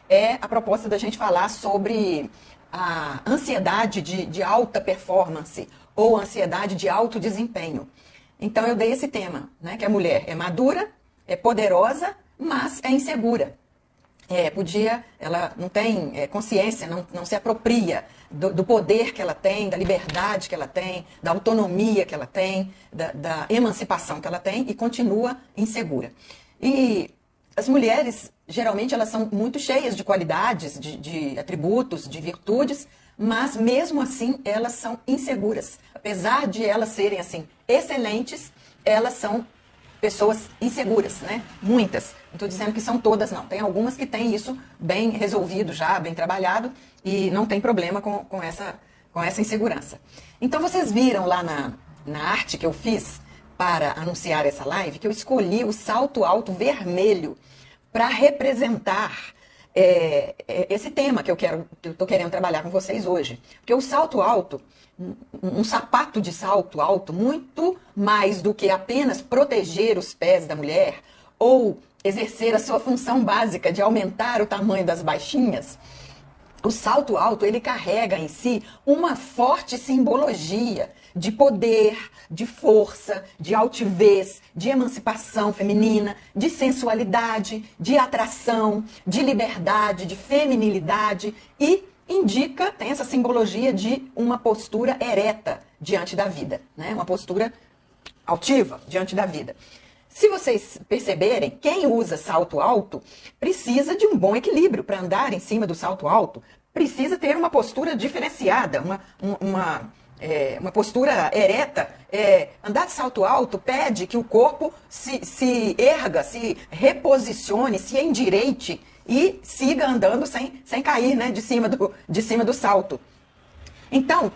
é a proposta da gente falar sobre a ansiedade de alta performance ou ansiedade de alto desempenho. Então eu dei esse tema, né, que a mulher é madura, é poderosa, mas é insegura. Ela não tem consciência, não se apropria do poder que ela tem, da liberdade que ela tem, da autonomia que ela tem, da emancipação que ela tem e continua insegura. E as mulheres, geralmente, elas são muito cheias de qualidades, de atributos, de virtudes, mas mesmo assim elas são inseguras. Apesar de elas serem assim excelentes, elas são pessoas inseguras, né? Muitas. Não estou dizendo que são todas, não. Tem algumas que têm isso bem resolvido já, bem trabalhado, e não tem problema com essa insegurança. Então, vocês viram lá na arte que eu fiz para anunciar essa live, que eu escolhi o salto alto vermelho para representar esse tema que eu estou querendo trabalhar com vocês hoje. Porque o salto alto, um sapato de salto alto, muito mais do que apenas proteger os pés da mulher ou exercer a sua função básica de aumentar o tamanho das baixinhas, o salto alto, ele carrega em si uma forte simbologia de poder, de força, de altivez, de emancipação feminina, de sensualidade, de atração, de liberdade, de feminilidade e tem essa simbologia de uma postura ereta diante da vida, né? Uma postura altiva diante da vida. Se vocês perceberem, quem usa salto alto precisa de um bom equilíbrio para andar em cima do salto alto, precisa ter uma postura diferenciada, uma postura ereta. Andar de salto alto pede que o corpo se erga, se reposicione, se endireite e siga andando sem cair, né, de cima do salto. Então,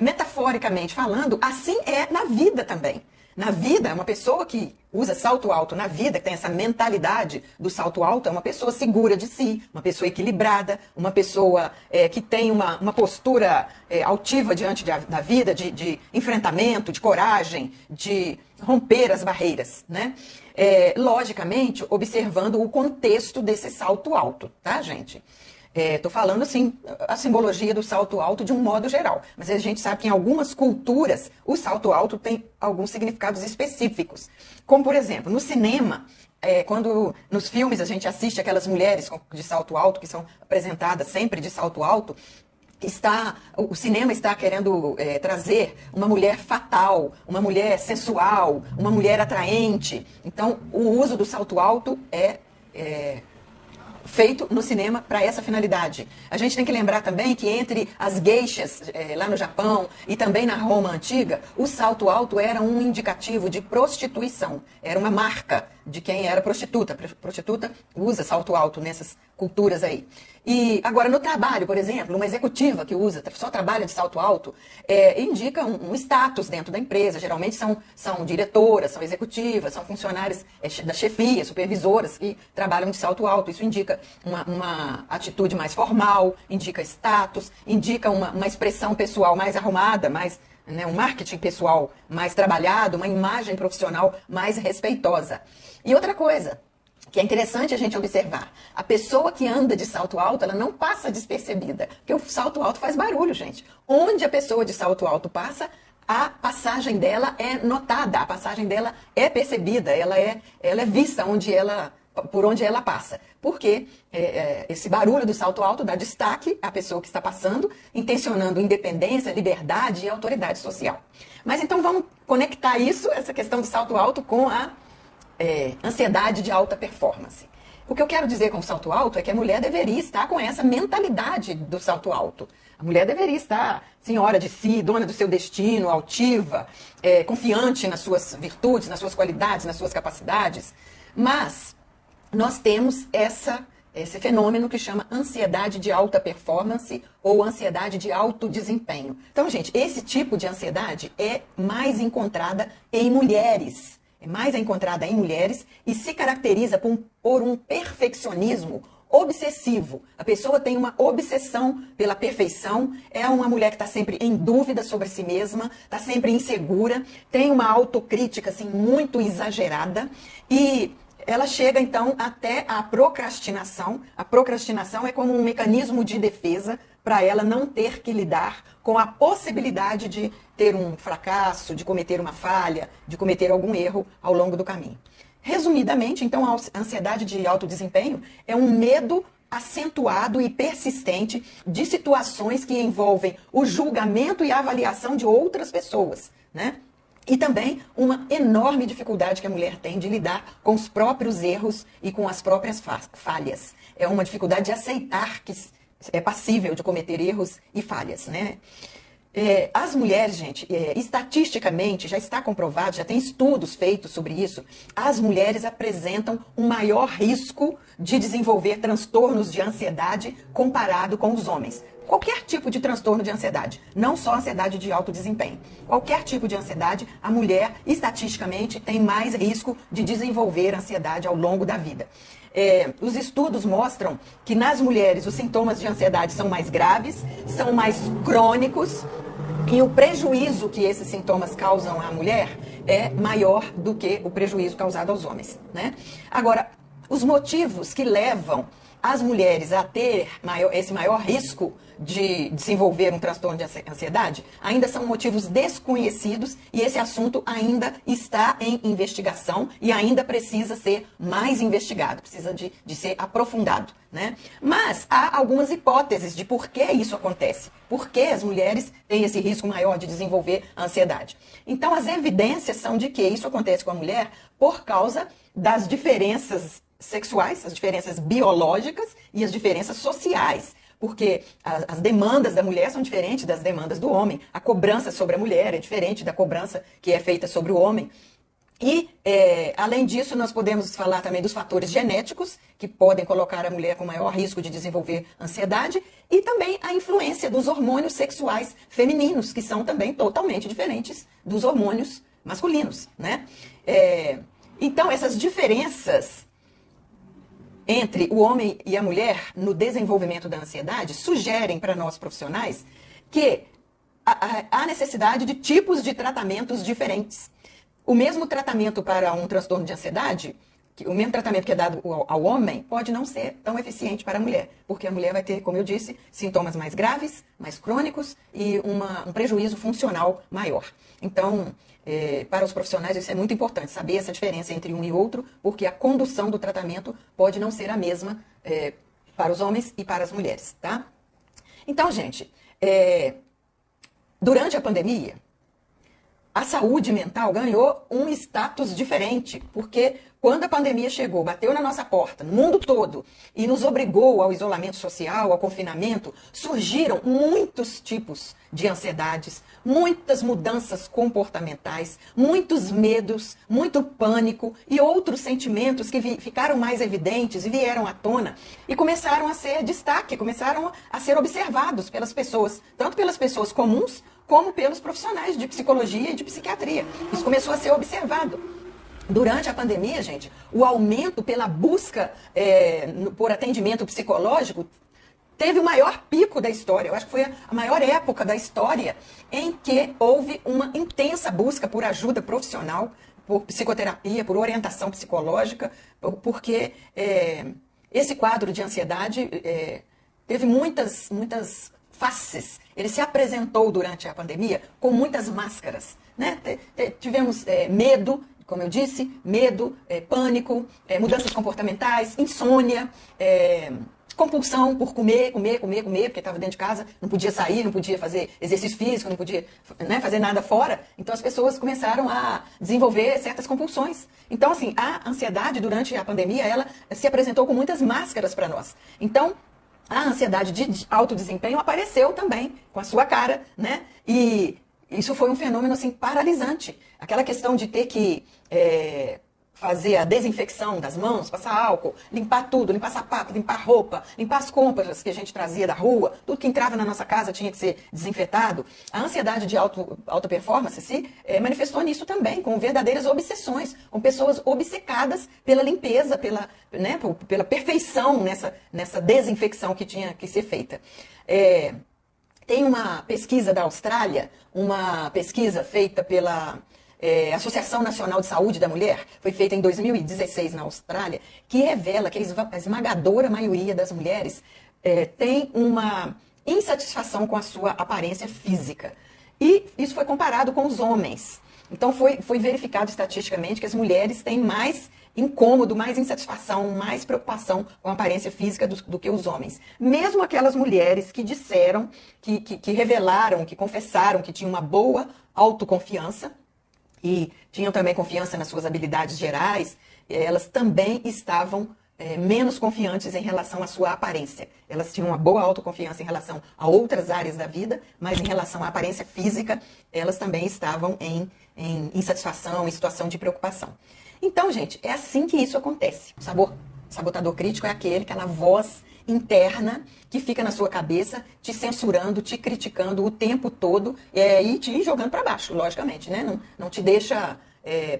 metaforicamente falando, assim é na vida também. Na vida, uma pessoa que usa salto alto na vida, que tem essa mentalidade do salto alto, é uma pessoa segura de si, uma pessoa equilibrada, uma pessoa que tem uma postura altiva diante da vida, de enfrentamento, de coragem, de romper as barreiras, né? Logicamente, observando o contexto desse salto alto, tá, gente? Estou falando, assim, a simbologia do salto alto de um modo geral. Mas a gente sabe que em algumas culturas o salto alto tem alguns significados específicos. Como, por exemplo, no cinema, quando nos filmes a gente assiste aquelas mulheres de salto alto, que são apresentadas sempre de salto alto, o cinema está querendo trazer uma mulher fatal, uma mulher sensual, uma mulher atraente. Então, o uso do salto alto é feito no cinema para essa finalidade. A gente tem que lembrar também que entre as geishas lá no Japão e também na Roma antiga, o salto alto era um indicativo de prostituição, era uma marca de quem era prostituta. Prostituta usa salto alto nessas culturas aí. E agora no trabalho, por exemplo, uma executiva que só trabalha de salto alto, indica um status dentro da empresa. Geralmente são diretoras, são executivas, são funcionárias da chefia, supervisoras que trabalham de salto alto. Isso indica uma atitude mais formal, indica status, indica uma expressão pessoal mais arrumada, um marketing pessoal mais trabalhado, uma imagem profissional mais respeitosa. E outra coisa que é interessante a gente observar, a pessoa que anda de salto alto, ela não passa despercebida, porque o salto alto faz barulho, gente. Onde a pessoa de salto alto passa, a passagem dela é notada, a passagem dela é percebida, ela é vista por onde ela passa. Porque esse barulho do salto alto dá destaque à pessoa que está passando, intencionando independência, liberdade e autoridade social. Mas então vamos conectar essa questão do salto alto, com a ansiedade de alta performance. O que eu quero dizer com o salto alto é que a mulher deveria estar com essa mentalidade do salto alto. A mulher deveria estar senhora de si, dona do seu destino, altiva, confiante nas suas virtudes, nas suas qualidades, nas suas capacidades. Mas nós temos esse fenômeno que chama ansiedade de alta performance ou ansiedade de alto desempenho. Então, gente, esse tipo de ansiedade é mais encontrada em mulheres. E se caracteriza por um perfeccionismo obsessivo. A pessoa tem uma obsessão pela perfeição, é uma mulher que está sempre em dúvida sobre si mesma, está sempre insegura, tem uma autocrítica assim, muito exagerada e ela chega então até a procrastinação. A procrastinação é como um mecanismo de defesa para ela não ter que lidar com a possibilidade de ter um fracasso, de cometer uma falha, de cometer algum erro ao longo do caminho. Resumidamente, então, a ansiedade de alto desempenho é um medo acentuado e persistente de situações que envolvem o julgamento e a avaliação de outras pessoas, né? E também uma enorme dificuldade que a mulher tem de lidar com os próprios erros e com as próprias falhas. É uma dificuldade de aceitar que é passível de cometer erros e falhas, né? As mulheres, gente, estatisticamente, já está comprovado, já tem estudos feitos sobre isso, as mulheres apresentam um maior risco de desenvolver transtornos de ansiedade comparado com os homens. Qualquer tipo de transtorno de ansiedade, não só ansiedade de alto desempenho. Qualquer tipo de ansiedade, a mulher, estatisticamente, tem mais risco de desenvolver ansiedade ao longo da vida. Os estudos mostram que nas mulheres os sintomas de ansiedade são mais graves, são mais crônicos e o prejuízo que esses sintomas causam à mulher é maior do que o prejuízo causado aos homens, né? Agora, os motivos que levam as mulheres a ter esse maior risco de desenvolver um transtorno de ansiedade ainda são motivos desconhecidos e esse assunto ainda está em investigação e ainda precisa ser mais investigado, precisa de ser aprofundado, né? Mas há algumas hipóteses de por que isso acontece, por que as mulheres têm esse risco maior de desenvolver ansiedade. Então, as evidências são de que isso acontece com a mulher por causa das diferenças sexuais, as diferenças biológicas e as diferenças sociais. Porque as demandas da mulher são diferentes das demandas do homem. A cobrança sobre a mulher é diferente da cobrança que é feita sobre o homem. E, além disso, nós podemos falar também dos fatores genéticos, que podem colocar a mulher com maior risco de desenvolver ansiedade, e também a influência dos hormônios sexuais femininos, que são também totalmente diferentes dos hormônios masculinos, né? Então, essas diferenças entre o homem e a mulher no desenvolvimento da ansiedade sugerem para nós profissionais que há necessidade de tipos de tratamentos diferentes. O mesmo tratamento para um transtorno de ansiedade, o mesmo tratamento que é dado ao homem, pode não ser tão eficiente para a mulher, porque a mulher vai ter, como eu disse, sintomas mais graves, mais crônicos e um prejuízo funcional maior. Então, para os profissionais isso é muito importante, saber essa diferença entre um e outro, porque a condução do tratamento pode não ser a mesma para os homens e para as mulheres, tá? Então, gente, durante a pandemia, a saúde mental ganhou um status diferente, porque quando a pandemia chegou, bateu na nossa porta, no mundo todo, e nos obrigou ao isolamento social, ao confinamento, surgiram muitos tipos de ansiedades, muitas mudanças comportamentais, muitos medos, muito pânico e outros sentimentos que ficaram mais evidentes e vieram à tona e começaram a ser destaque, começaram a ser observados pelas pessoas, tanto pelas pessoas comuns, como pelos profissionais de psicologia e de psiquiatria. Isso começou a ser observado. Durante a pandemia, gente, o aumento pela busca por atendimento psicológico teve o maior pico da história. Eu acho que foi a maior época da história em que houve uma intensa busca por ajuda profissional, por psicoterapia, por orientação psicológica, porque esse quadro de ansiedade teve muitas faces. Ele se apresentou durante a pandemia com muitas máscaras, né? Tivemos medo, como eu disse, medo, pânico, mudanças comportamentais, insônia, compulsão por comer, porque estava dentro de casa, não podia sair, não podia fazer exercício físico, não podia, né, fazer nada fora. Então as pessoas começaram a desenvolver certas compulsões. Então, assim, a ansiedade durante a pandemia, ela se apresentou com muitas máscaras para nós. Então, a ansiedade de alto desempenho apareceu também com a sua cara, né? E isso foi um fenômeno assim paralisante. Aquela questão de ter que fazer a desinfecção das mãos, passar álcool, limpar tudo, limpar sapato, limpar roupa, limpar as compras que a gente trazia da rua, tudo que entrava na nossa casa tinha que ser desinfetado. A ansiedade de alta performance se manifestou nisso também, com verdadeiras obsessões, com pessoas obcecadas pela limpeza, pela perfeição nessa desinfecção que tinha que ser feita. Tem uma pesquisa da Austrália, uma pesquisa feita pela Associação Nacional de Saúde da Mulher, foi feita em 2016 na Austrália, que revela que a esmagadora maioria das mulheres tem uma insatisfação com a sua aparência física. E isso foi comparado com os homens. Então foi verificado estatisticamente que as mulheres têm mais incômodo, mais insatisfação, mais preocupação com a aparência física do que os homens. Mesmo aquelas mulheres que disseram, que revelaram, que confessaram que tinham uma boa autoconfiança e tinham também confiança nas suas habilidades gerais, elas também estavam menos confiantes em relação à sua aparência. Elas tinham uma boa autoconfiança em relação a outras áreas da vida, mas em relação à aparência física, elas também estavam em insatisfação, em situação de preocupação. Então, gente, é assim que isso acontece. O sabotador crítico é aquela voz interna que fica na sua cabeça, te censurando, te criticando o tempo todo e te jogando para baixo, logicamente, né? Não te deixa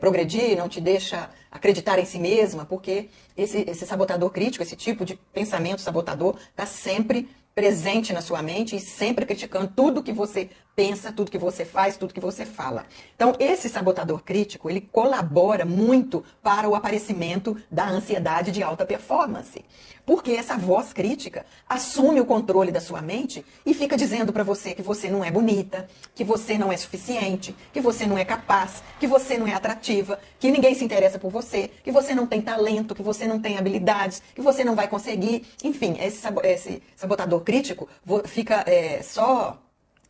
progredir, não te deixa acreditar em si mesma, porque esse sabotador crítico, esse tipo de pensamento sabotador, está sempre presente na sua mente e sempre criticando tudo que você pensa, tudo que você faz, tudo que você fala. Então, esse sabotador crítico, ele colabora muito para o aparecimento da ansiedade de alta performance. Porque essa voz crítica assume o controle da sua mente e fica dizendo para você que você não é bonita, que você não é suficiente, que você não é capaz, que você não é atrativa, que ninguém se interessa por você, que você não tem talento, que você não tem habilidades, que você não vai conseguir. Enfim, esse sabotador crítico fica só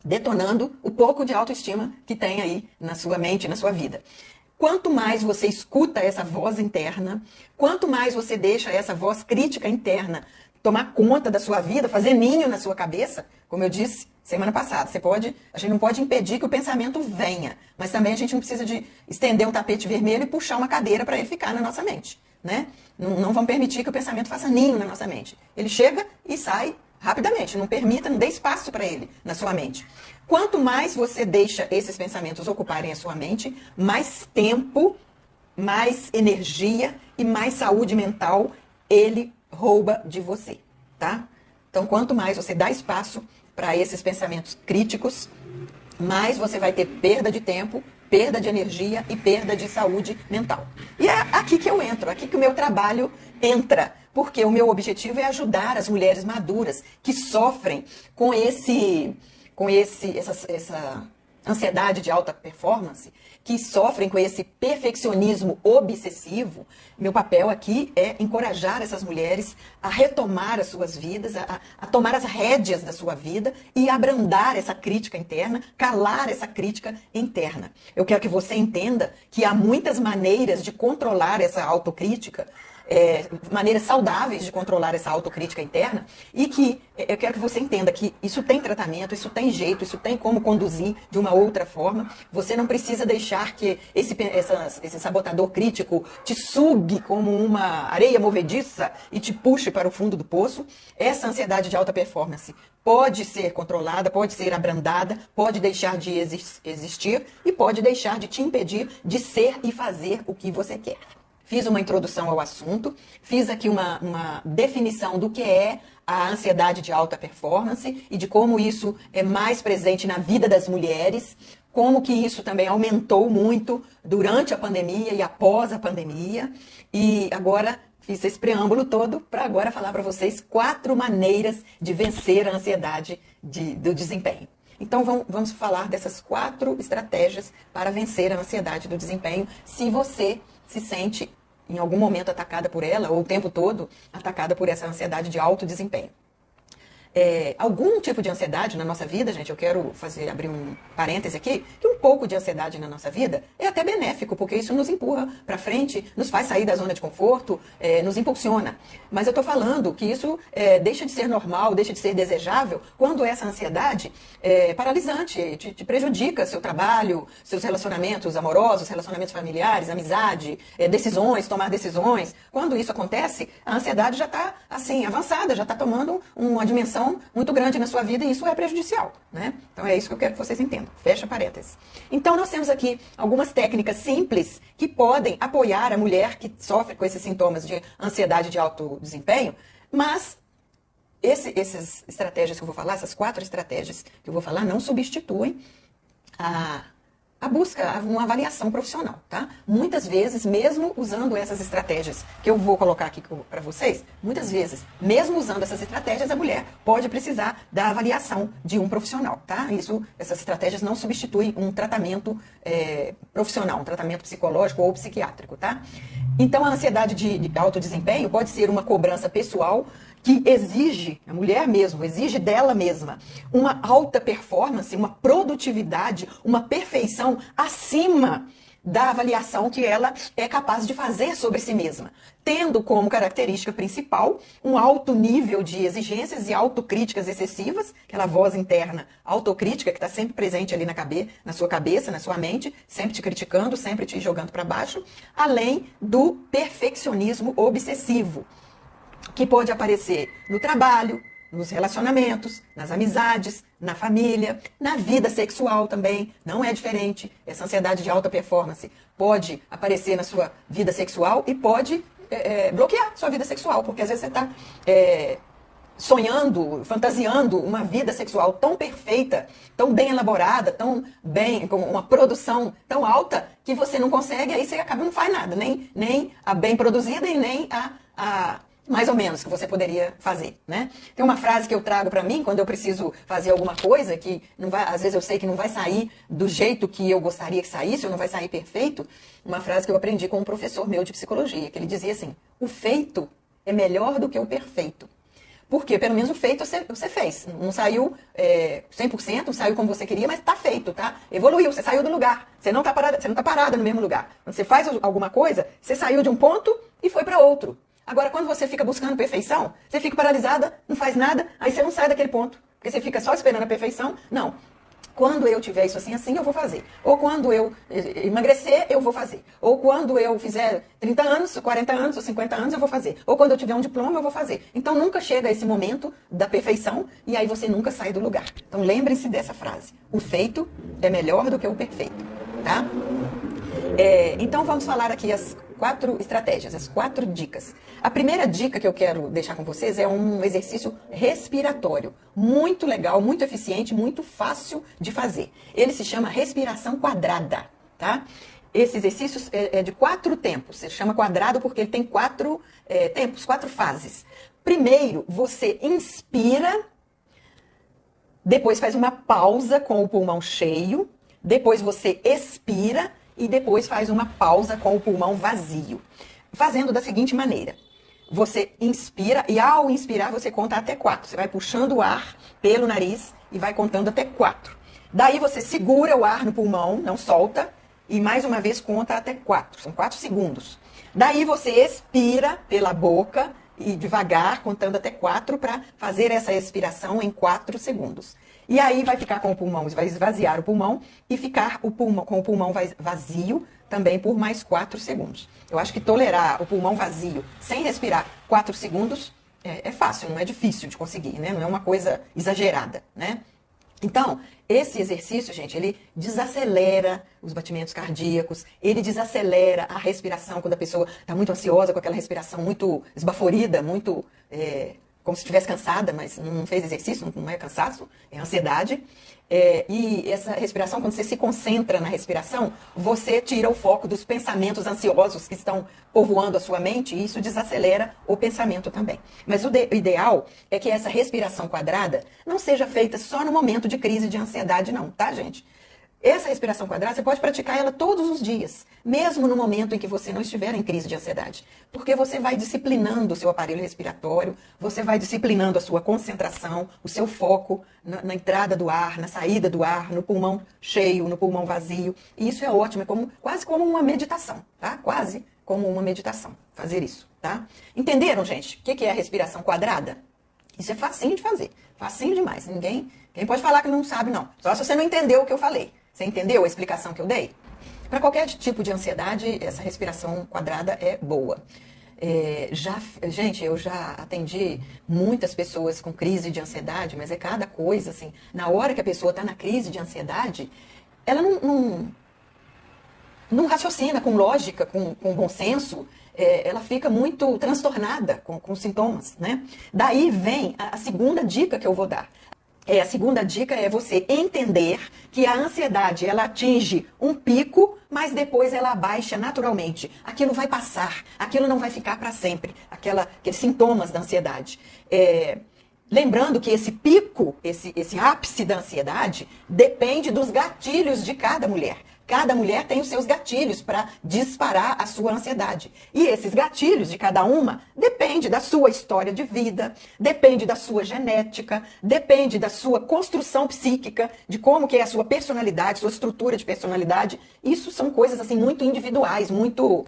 detonando o pouco de autoestima que tem aí na sua mente, na sua vida. Quanto mais você escuta essa voz interna, quanto mais você deixa essa voz crítica interna tomar conta da sua vida, fazer ninho na sua cabeça, como eu disse semana passada, a gente não pode impedir que o pensamento venha, mas também a gente não precisa de estender um tapete vermelho e puxar uma cadeira para ele ficar na nossa mente, né? Não vamos permitir que o pensamento faça ninho na nossa mente. Ele chega e sai rapidamente, não dê espaço para ele na sua mente. Quanto mais você deixa esses pensamentos ocuparem a sua mente, mais tempo, mais energia e mais saúde mental ele rouba de você, tá? Então, quanto mais você dá espaço para esses pensamentos críticos, mais você vai ter perda de tempo, perda de energia e perda de saúde mental. E é aqui que eu entro, aqui que o meu trabalho entra, porque o meu objetivo é ajudar as mulheres maduras que sofrem com essa ansiedade de alta performance, que sofrem com esse perfeccionismo obsessivo. Meu papel aqui é encorajar essas mulheres a retomar as suas vidas, a tomar as rédeas da sua vida e abrandar essa crítica interna, calar essa crítica interna. Eu quero que você entenda que há muitas maneiras de controlar essa autocrítica, maneiras saudáveis de controlar essa autocrítica interna, e que eu quero que você entenda que isso tem tratamento, isso tem jeito, isso tem como conduzir de uma outra forma. Você não precisa deixar que esse sabotador crítico te sugue como uma areia movediça e te puxe para o fundo do poço. Essa ansiedade de alta performance pode ser controlada, pode ser abrandada, pode deixar de existir e pode deixar de te impedir de ser e fazer o que você quer. Fiz uma introdução ao assunto, fiz aqui uma definição do que é a ansiedade de alta performance e de como isso é mais presente na vida das mulheres, como que isso também aumentou muito durante a pandemia e após a pandemia. E agora fiz esse preâmbulo todo para agora falar para vocês 4 maneiras de vencer a ansiedade do desempenho. Então vamos falar dessas 4 estratégias para vencer a ansiedade do desempenho, se você se sente em algum momento atacada por ela, ou o tempo todo atacada por essa ansiedade de alto desempenho. Algum tipo de ansiedade na nossa vida, gente, eu quero abrir um parêntese aqui, que um pouco de ansiedade na nossa vida é até benéfico, porque isso nos empurra para frente, nos faz sair da zona de conforto, nos impulsiona. Mas eu estou falando que isso deixa de ser normal, deixa de ser desejável, quando essa ansiedade é paralisante, te prejudica seu trabalho, seus relacionamentos amorosos, relacionamentos familiares, amizade, decisões, tomar decisões. Quando isso acontece, a ansiedade já está assim, avançada, já está tomando uma dimensão muito grande na sua vida e isso é prejudicial, né? Então é isso que eu quero que vocês entendam. Fecha parênteses. Então nós temos aqui algumas técnicas simples que podem apoiar a mulher que sofre com esses sintomas de ansiedade de alto desempenho, mas essas estratégias que eu vou falar, essas 4 estratégias que eu vou falar, não substituem a busca, uma avaliação profissional, tá? Muitas vezes, mesmo usando essas estratégias que eu vou colocar aqui para vocês, muitas vezes, mesmo usando essas estratégias, a mulher pode precisar da avaliação de um profissional, tá? Essas estratégias não substituem um tratamento profissional, um tratamento psicológico ou psiquiátrico, tá? Então, a ansiedade de alto desempenho pode ser uma cobrança pessoal que exige, a mulher mesmo, exige dela mesma uma alta performance, uma produtividade, uma perfeição acima da avaliação que ela é capaz de fazer sobre si mesma, tendo como característica principal um alto nível de exigências e autocríticas excessivas, aquela voz interna autocrítica que está sempre presente ali na sua cabeça, na sua mente, sempre te criticando, sempre te jogando para baixo, além do perfeccionismo obsessivo, que pode aparecer no trabalho, nos relacionamentos, nas amizades, na família, na vida sexual também, não é diferente. Essa ansiedade de alta performance pode aparecer na sua vida sexual e pode bloquear sua vida sexual, porque às vezes você está sonhando, fantasiando uma vida sexual tão perfeita, tão bem elaborada, tão bem, com uma produção tão alta, que você não consegue, aí você acaba não faz nada, nem a bem produzida e nem a mais ou menos que você poderia fazer, né? Tem uma frase que eu trago para mim quando eu preciso fazer alguma coisa que não vai, às vezes eu sei que não vai sair do jeito que eu gostaria que saísse, ou não vai sair perfeito. Uma frase que eu aprendi com um professor meu de psicologia, que ele dizia assim: o feito é melhor do que o perfeito. Porque pelo menos o feito você fez. Não saiu 100%, não saiu como você queria, mas está feito, tá? Evoluiu, você saiu do lugar. Você não está parada no mesmo lugar. Quando você faz alguma coisa, você saiu de um ponto e foi para outro. Agora, quando você fica buscando perfeição, você fica paralisada, não faz nada, aí você não sai daquele ponto. Porque você fica só esperando a perfeição. Não. Quando eu tiver isso assim, eu vou fazer. Ou quando eu emagrecer, eu vou fazer. Ou quando eu fizer 30 anos, 40 anos, ou 50 anos, eu vou fazer. Ou quando eu tiver um diploma, eu vou fazer. Então, nunca chega esse momento da perfeição e aí você nunca sai do lugar. Então, lembrem-se dessa frase. O feito é melhor do que o perfeito, tá? Então, vamos falar aqui as 4 estratégias, as 4 dicas. A primeira dica que eu quero deixar com vocês é um exercício respiratório. Muito legal, muito eficiente, muito fácil de fazer. Ele se chama respiração quadrada, tá? Esse exercício é de 4 tempos. Se chama quadrado porque ele tem 4 tempos, 4 fases. Primeiro, você inspira, depois faz uma pausa com o pulmão cheio, depois você expira e depois faz uma pausa com o pulmão vazio. Fazendo da seguinte maneira: você inspira e ao inspirar você conta até 4. Você vai puxando o ar pelo nariz e vai contando até 4. Daí você segura o ar no pulmão, não solta, e mais uma vez conta até 4. São 4 segundos. Daí você expira pela boca e devagar, contando até 4 para fazer essa expiração em 4 segundos. E aí vai ficar com o pulmão, vai esvaziar o pulmão e ficar com o pulmão vazio também por mais 4 segundos. Eu acho que tolerar o pulmão vazio sem respirar 4 segundos é fácil, não é difícil de conseguir, né? Não é uma coisa exagerada, né? Então, esse exercício, gente, ele desacelera os batimentos cardíacos, ele desacelera a respiração quando a pessoa está muito ansiosa, com aquela respiração muito esbaforida, muito como se estivesse cansada, mas não fez exercício, não é cansaço, é ansiedade. E essa respiração, quando você se concentra na respiração, você tira o foco dos pensamentos ansiosos que estão povoando a sua mente e isso desacelera o pensamento também. Mas o ideal é que essa respiração quadrada não seja feita só no momento de crise de ansiedade não, tá, gente? Essa respiração quadrada, você pode praticar ela todos os dias, mesmo no momento em que você não estiver em crise de ansiedade. Porque você vai disciplinando o seu aparelho respiratório, você vai disciplinando a sua concentração, o seu foco na entrada do ar, na saída do ar, no pulmão cheio, no pulmão vazio. E isso é ótimo, é quase como uma meditação, tá? Quase como uma meditação, fazer isso, tá? Entenderam, gente, o que é a respiração quadrada? Isso é facinho de fazer, facinho demais. Ninguém pode falar que não sabe, não. Só se você não entendeu o que eu falei. Você entendeu a explicação que eu dei? Para qualquer tipo de ansiedade, essa respiração quadrada é boa. Gente, eu já atendi muitas pessoas com crise de ansiedade, mas é cada coisa, assim. Na hora que a pessoa está na crise de ansiedade, ela não raciocina com lógica, com bom senso. Ela fica muito transtornada com os sintomas, né? Daí vem a segunda dica que eu vou dar. A segunda dica é você entender que a ansiedade, ela atinge um pico, mas depois ela abaixa naturalmente. Aquilo vai passar, aquilo não vai ficar para sempre, aqueles sintomas da ansiedade. Lembrando que esse pico, esse ápice da ansiedade, depende dos gatilhos de cada mulher. Cada mulher tem os seus gatilhos para disparar a sua ansiedade. E esses gatilhos de cada uma depende da sua história de vida, depende da sua genética, depende da sua construção psíquica, de como que é a sua personalidade, sua estrutura de personalidade. Isso são coisas assim muito individuais, muito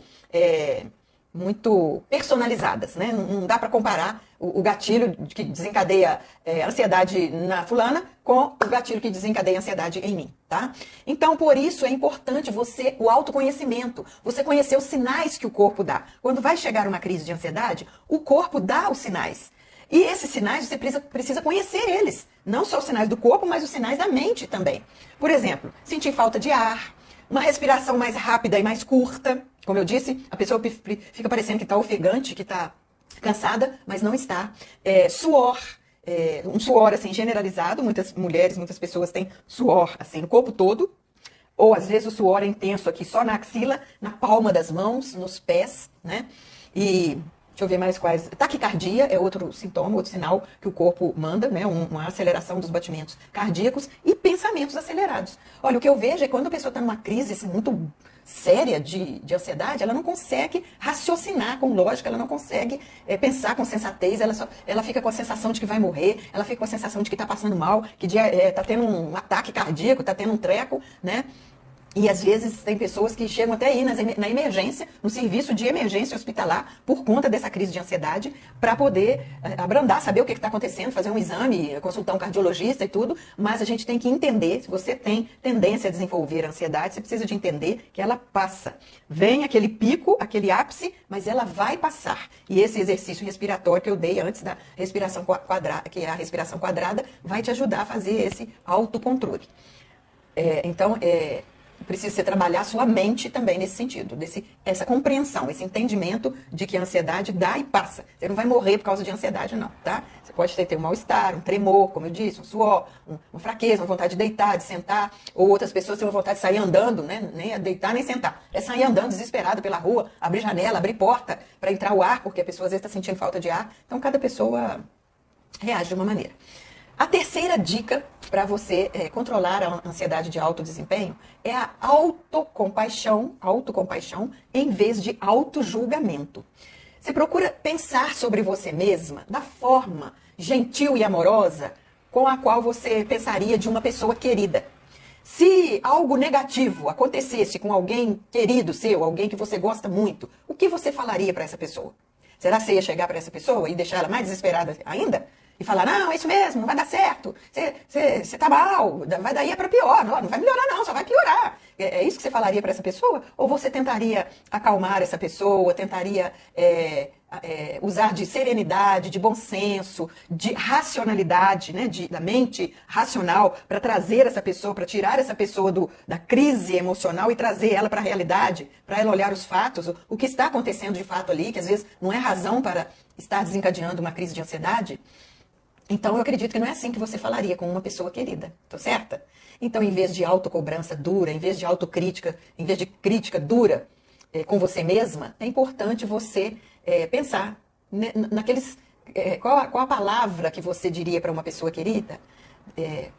personalizadas, né? Não dá para comparar o gatilho que desencadeia ansiedade na fulana com o gatilho que desencadeia ansiedade em mim, tá? Então, por isso é importante o autoconhecimento, você conhecer os sinais que o corpo dá. Quando vai chegar uma crise de ansiedade, o corpo dá os sinais. E esses sinais você precisa conhecer eles. Não só os sinais do corpo, mas os sinais da mente também. Por exemplo, sentir falta de ar, uma respiração mais rápida e mais curta. Como eu disse, a pessoa fica parecendo que está ofegante, que está cansada, mas não está. Suor, um suor assim generalizado. Muitas mulheres, muitas pessoas têm suor assim no corpo todo. Ou às vezes o suor é intenso aqui só na axila, na palma das mãos, nos pés, né? E deixa eu ver mais quais. Taquicardia é outro sintoma, outro sinal que o corpo manda, né? Uma aceleração dos batimentos cardíacos e pensamentos acelerados. Olha, o que eu vejo é que quando a pessoa está numa crise assim, muito séria de ansiedade, ela não consegue raciocinar com lógica, ela não consegue pensar com sensatez, ela fica com a sensação de que vai morrer, ela fica com a sensação de que está passando mal, que está tendo um ataque cardíaco, está tendo um treco, né? E às vezes tem pessoas que chegam até aí na emergência, no serviço de emergência hospitalar, por conta dessa crise de ansiedade, para poder abrandar, saber o que está acontecendo, fazer um exame, consultar um cardiologista e tudo. Mas a gente tem que entender, se você tem tendência a desenvolver ansiedade, você precisa de entender que ela passa. Vem aquele pico, aquele ápice, mas ela vai passar. E esse exercício respiratório que eu dei antes da respiração quadrada, que é a respiração quadrada, vai te ajudar a fazer esse autocontrole. Então, precisa você trabalhar a sua mente também nesse sentido, essa compreensão, esse entendimento de que a ansiedade dá e passa. Você não vai morrer por causa de ansiedade, não, tá? Você pode ter um mal-estar, um tremor, como eu disse, um suor, uma fraqueza, uma vontade de deitar, de sentar, ou outras pessoas têm uma vontade de sair andando, né? Nem deitar, nem sentar. É sair andando desesperado pela rua, abrir janela, abrir porta para entrar o ar, porque a pessoa às vezes está sentindo falta de ar. Então, cada pessoa reage de uma maneira. A terceira dica para você controlar a ansiedade de alto desempenho é a autocompaixão em vez de autojulgamento. Você procura pensar sobre você mesma da forma gentil e amorosa com a qual você pensaria de uma pessoa querida. Se algo negativo acontecesse com alguém querido seu, alguém que você gosta muito, o que você falaria para essa pessoa? Será que você ia chegar para essa pessoa e deixar ela mais desesperada ainda? E falar, não, é isso mesmo, não vai dar certo, você tá mal, vai daí para pior, não vai melhorar não, só vai piorar. É isso que você falaria para essa pessoa? Ou você tentaria acalmar essa pessoa, tentaria usar de serenidade, de bom senso, de racionalidade, né, da mente racional, para trazer essa pessoa, para tirar essa pessoa da crise emocional e trazer ela para a realidade, para ela olhar os fatos, o que está acontecendo de fato ali, que às vezes não é razão para estar desencadeando uma crise de ansiedade? Então, eu acredito que não é assim que você falaria com uma pessoa querida. Tô certa? Então, em vez de autocobrança dura, em vez de autocrítica, em vez de crítica dura com você mesma, é importante você pensar naqueles... qual a palavra que você diria para uma pessoa querida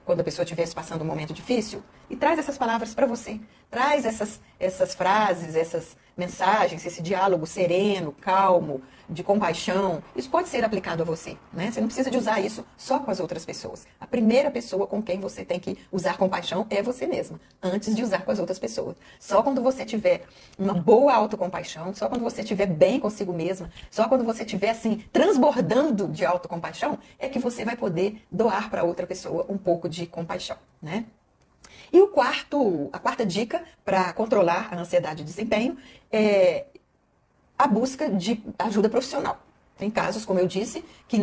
quando a pessoa estivesse passando um momento difícil? E traz essas palavras para você. Traz essas frases, essas mensagens, esse diálogo sereno, calmo, de compaixão. Isso pode ser aplicado a você, né? Você não precisa de usar isso só com as outras pessoas. A primeira pessoa com quem você tem que usar compaixão é você mesma, antes de usar com as outras pessoas. Só quando você tiver uma boa autocompaixão, só quando você estiver bem consigo mesma, só quando você estiver assim, transbordando de autocompaixão, é que você vai poder doar para outra pessoa um pouco de compaixão, né? E a quarta dica para controlar a ansiedade de desempenho é a busca de ajuda profissional. Tem casos, como eu disse, que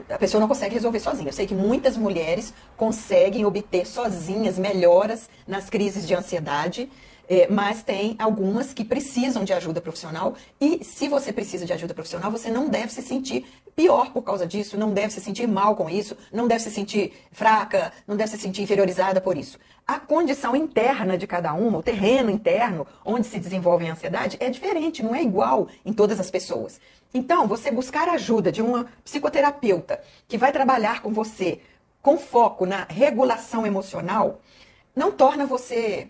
a pessoa não consegue resolver sozinha. Eu sei que muitas mulheres conseguem obter sozinhas melhoras nas crises de ansiedade, mas tem algumas que precisam de ajuda profissional. E se você precisa de ajuda profissional, você não deve se sentir pior por causa disso, não deve se sentir mal com isso, não deve se sentir fraca, não deve se sentir inferiorizada por isso. A condição interna de cada uma, o terreno interno onde se desenvolve a ansiedade é diferente, não é igual em todas as pessoas. Então, você buscar a ajuda de uma psicoterapeuta que vai trabalhar com você com foco na regulação emocional, não torna você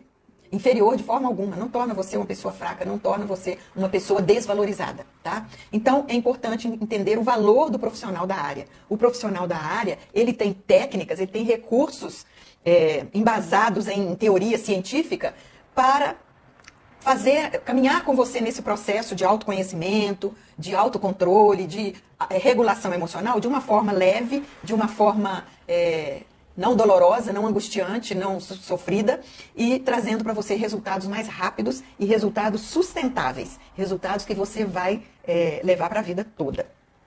inferior de forma alguma, não torna você uma pessoa fraca, não torna você uma pessoa desvalorizada, tá? Então, é importante entender o valor do profissional da área. O profissional da área, ele tem técnicas, ele tem recursos embasados em teoria científica para caminhar com você nesse processo de autoconhecimento, de autocontrole, de regulação emocional, de uma forma leve, de uma forma não dolorosa, não angustiante, não sofrida, e trazendo para você resultados mais rápidos e resultados sustentáveis, resultados que você vai levar para a vida toda.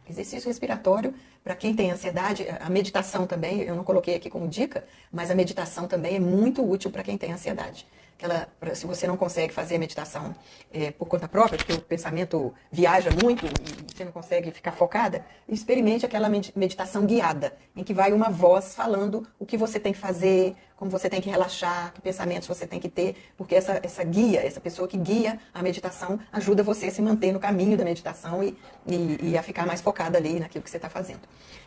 Exercício respiratório, para quem tem ansiedade, a meditação também, eu não coloquei aqui como dica, mas a meditação também é muito útil para quem tem ansiedade. Se você não consegue fazer a meditação por conta própria, porque o pensamento viaja muito e você não consegue ficar focada, experimente aquela meditação guiada, em que vai uma voz falando o que você tem que fazer, como você tem que relaxar, que pensamentos você tem que ter, porque essa guia, essa pessoa que guia a meditação, ajuda você a se manter no caminho da meditação e a ficar mais focada ali naquilo que você está fazendo.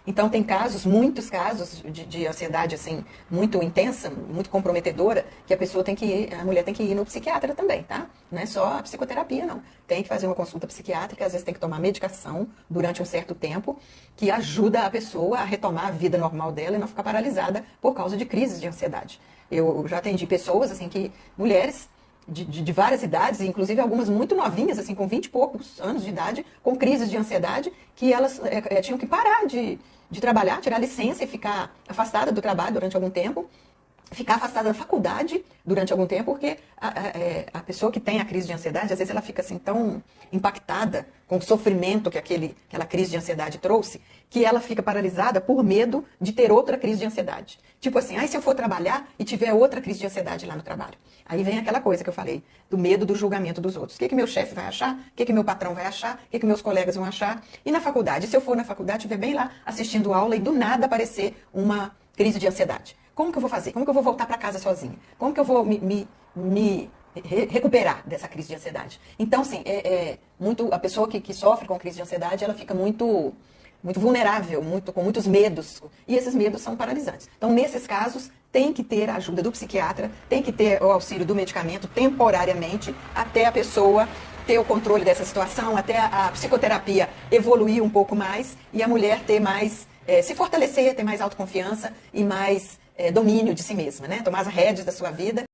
Então, tem muitos casos de ansiedade assim, muito intensa, muito comprometedora, que a mulher tem que ir no psiquiatra também, tá? Não é só a psicoterapia, não. Tem que fazer uma consulta psiquiátrica, às vezes tem que tomar medicação durante um certo tempo, que ajuda a pessoa a retomar a vida normal dela e não ficar paralisada por causa de crises de ansiedade. Eu já atendi pessoas, assim, mulheres de várias idades, inclusive algumas muito novinhas, assim, com 20 e poucos anos de idade, com crises de ansiedade, que elas tinham que parar de trabalhar, tirar licença e ficar afastada do trabalho durante algum tempo, ficar afastada da faculdade durante algum tempo, porque a pessoa que tem a crise de ansiedade, às vezes ela fica assim tão impactada com o sofrimento que aquela crise de ansiedade trouxe, que ela fica paralisada por medo de ter outra crise de ansiedade. Tipo assim, se eu for trabalhar e tiver outra crise de ansiedade lá no trabalho? Aí vem aquela coisa que eu falei, do medo do julgamento dos outros. O que meu chefe vai achar? O que meu patrão vai achar? O que meus colegas vão achar? E na faculdade? Se eu for na faculdade, estiver bem lá assistindo aula e do nada aparecer uma crise de ansiedade. Como que eu vou fazer? Como que eu vou voltar para casa sozinha? Como que eu vou me recuperar dessa crise de ansiedade? Então, sim, a pessoa que sofre com crise de ansiedade, ela fica muito vulnerável, com muitos medos. E esses medos são paralisantes. Então, nesses casos, tem que ter a ajuda do psiquiatra, tem que ter o auxílio do medicamento temporariamente, até a pessoa ter o controle dessa situação, até a psicoterapia evoluir um pouco mais e a mulher ter mais, se fortalecer, ter mais autoconfiança e mais domínio de si mesma, né? Tomar as rédeas da sua vida.